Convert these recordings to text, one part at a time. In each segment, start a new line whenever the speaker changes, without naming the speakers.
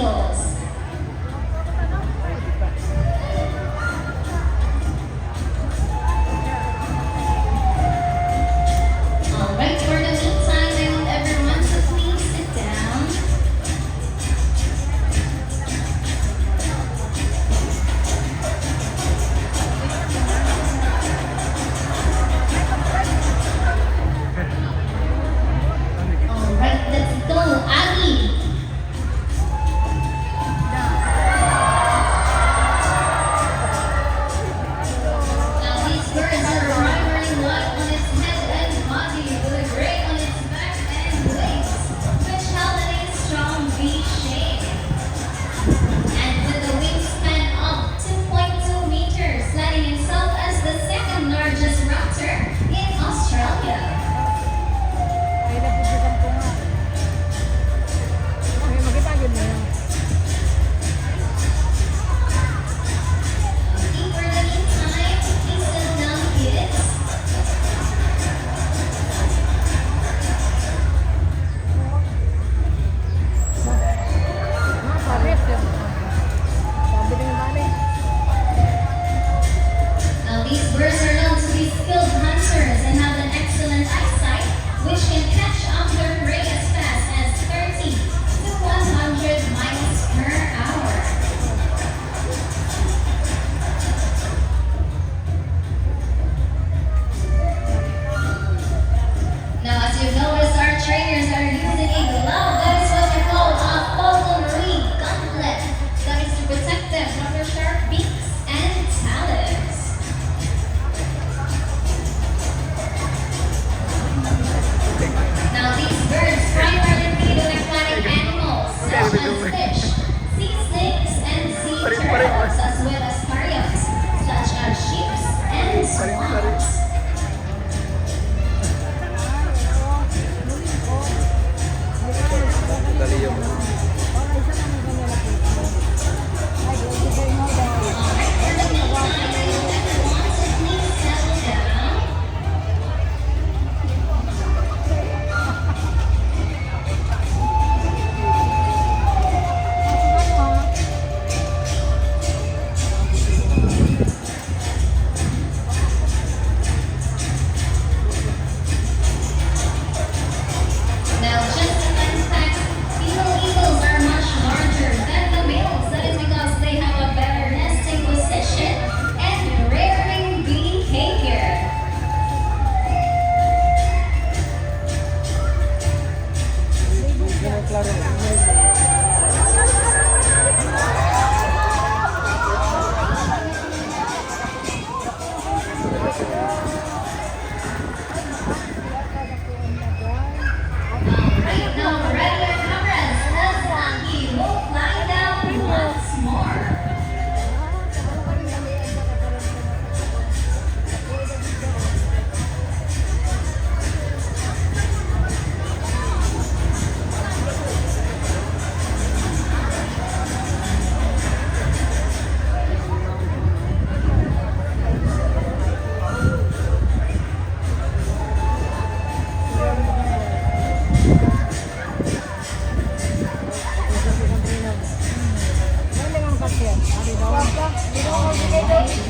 eagles. Alright, for the meantime, I want everyone to please sit down. Alright, let's go, Abby. Now these birds are primarily white on its head and body with a gray on its back and wings, which held in a strong V shape. And with a wingspan of 2.2 meters, landing himself as the second largest raptor in Australia.
Ay, napupusan ko nga. Ay, makita yun na yun.
Okay, for the meantime, please sit down, kids.
Sabit yun. Sabit yung bali.
Now these birds are known to be skilled hunters and have an excellent eyesight, which can catch up their prey as fast as 30 to 100 miles per hour. Now, as you notice, our trainers are using a glove that is what we call a pulmonary gauntlet that is to protect them from their sharp beaks and talons. Now, these birds primarily feed on aquatic animals such as fish, sea snakes, and sea turtles, as well as parrots such as sheep and swans.
Dali yung
Now, just a fun fact, female eagles are much larger than the males. That is because they have a better nesting position and rearing behavior. Right now, ready your cameras. Let's Angie will fly down once more.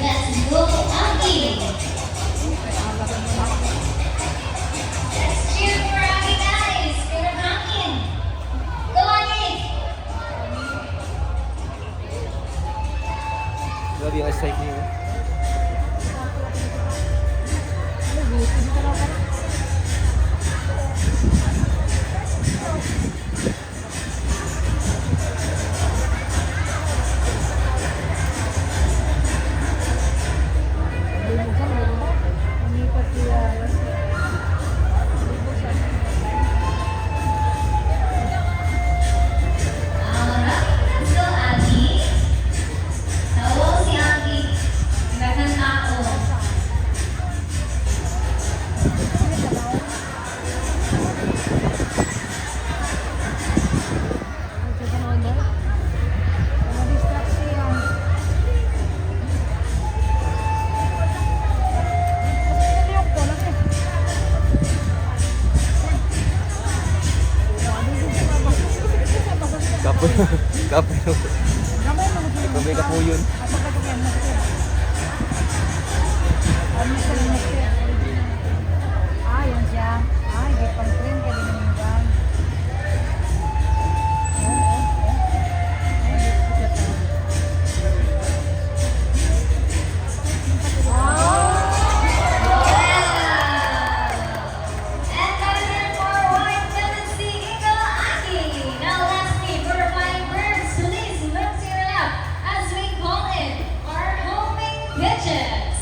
Let's go, Angie. Let's cheer for Angie, guys. Good hangin. Go, Angie.
grabe yung eyesight niyo.
Alright, let's go, Angie. Hello, si Angie.
Kapoy. Kapoy.
Gamay mo gusto mo.
Kapoy ka po yun.
Asa ka kaya mo siya? Ano sa mo siya? Ah, yun siya. Ah, hindi pang print ka din yung bag.
And another for white tendency eagle Aki. Now lastly, for flying birds, please look to your left as we call it our homing pigeons.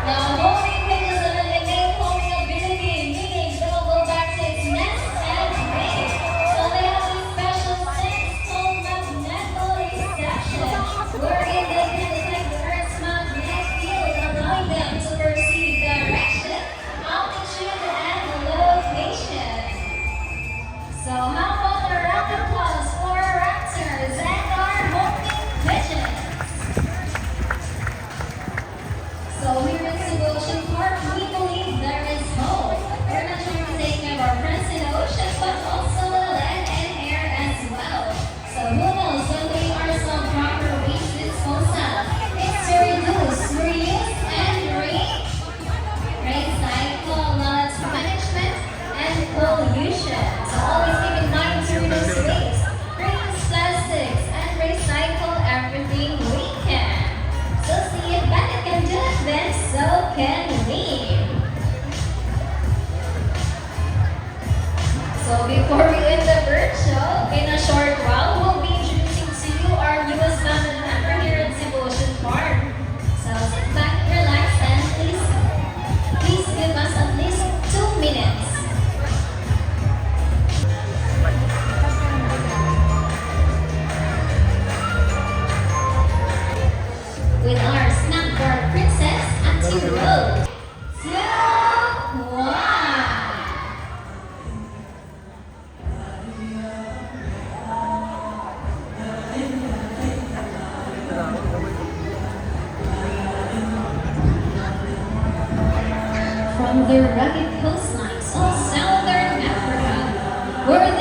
Now homing pigeons have an innate homing ability, meaning they'll go back to its nest and mate. So they have a special sense called magnetoreception, wherein they can detect the Earth's magnetic field, allowing them to perceive direction, altitude, and location. So how about a round of applause for our raptors and our homing pigeons? So here in Cebu Ocean Park, we believe there is hope. We're not trying to take care of our friends in the ocean, but also the land and air as well. So who knows, when we are some proper ways to dispose of, it's to reduce, reuse, and recycle, knowledge management, and pollution. So always keep in mind to reduce waste, reuse plastics, and recycle everything we can. So see if Bennett can do it, then so can we. So before we end the bird show, in a short while, we'll be introducing to you our newest family member here at Cebu Ocean Park. So sit back, relax, and please give us at least 2 minutes. With our snack bar princess, Auntie Rose. 2, 1. From the rugged coastlines of southern Africa, where